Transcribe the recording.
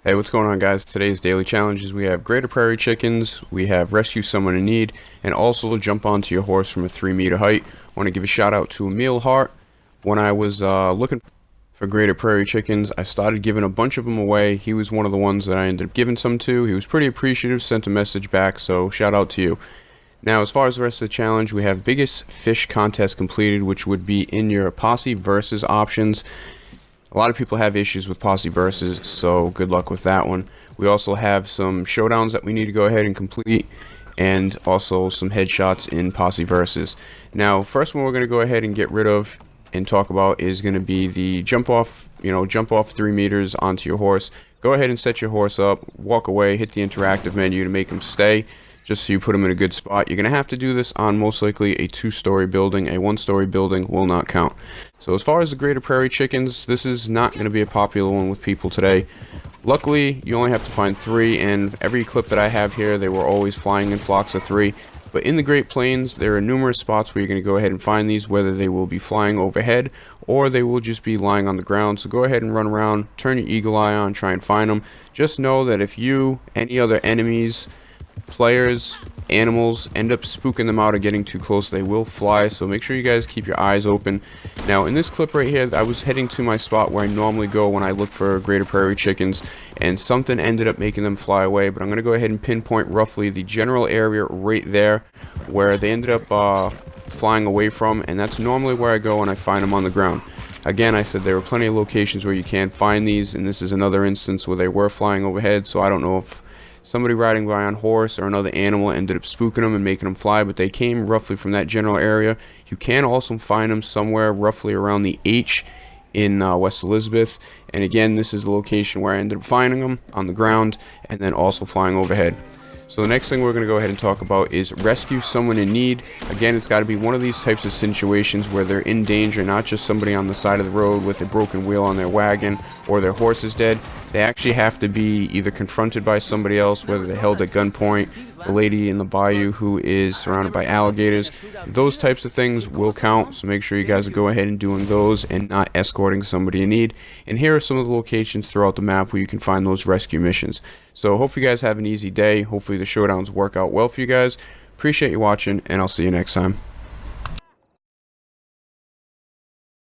Hey, what's going on, guys? Today's daily challenges: we have greater prairie chickens, we have rescue someone in need, and also jump onto your horse from a 3-meter height. I want to give a shout out to Emil Hart. When I was looking for greater prairie chickens, I started giving a bunch of them away. He was one of the ones that I ended up giving some to. He was pretty appreciative, sent a message back, so shout out to you. Now, as far as the rest of the challenge, we have biggest fish contest completed, which would be in your posse versus options. A lot of people have issues with posse versus, so good luck with that one. We also have some showdowns that we need to go ahead and complete, and also some headshots in posse versus. Now, first one we're going to go ahead and get rid of and talk about is going to be the jump off 3 meters onto your horse. Go ahead and set your horse up, walk away, hit the interactive menu to make him stay, just so you put him in a good spot. You're going to have to do this on most likely a 2-story building. A 1-story building will not count. So as far as the greater prairie chickens, this is not going to be a popular one with people today. Luckily, you only have to find 3, and every clip that I have here, they were always flying in flocks of 3. But in the Great Plains, there are numerous spots where you're going to go ahead and find these, whether they will be flying overhead or they will just be lying on the ground. So go ahead and run around, turn your eagle eye on, try and find them. Just know that if you, any other enemies, players, animals end up spooking them out or getting too close, they will fly, so make sure you guys keep your eyes open. Now, in this clip right here, I was heading to my spot where I normally go when I look for greater prairie chickens, and something ended up making them fly away. But I'm going to go ahead and pinpoint roughly the general area right there where they ended up flying away from, and that's normally where I go when I find them on the ground. Again, I said there were plenty of locations where you can find these, and this is another instance where they were flying overhead, so I don't know if somebody riding by on horse or another animal ended up spooking them and making them fly, but they came roughly from that general area. You can also find them somewhere roughly around the H in West Elizabeth, and again, this is the location where I ended up finding them on the ground and then also flying overhead. So the next thing we're going to go ahead and talk about is rescue someone in need. Again, it's got to be one of these types of situations where they're in danger, not just somebody on the side of the road with a broken wheel on their wagon or their horse is dead. They actually have to be either confronted by somebody else, whether they're held at gunpoint, the lady in the bayou who is surrounded by alligators. Those types of things will count, so make sure you guys go ahead and doing those and not escorting somebody in need. And here are some of the locations throughout the map where you can find those rescue missions. So hope you guys have an easy day. Hopefully the showdowns work out well for you guys. Appreciate you watching, and I'll see you next time.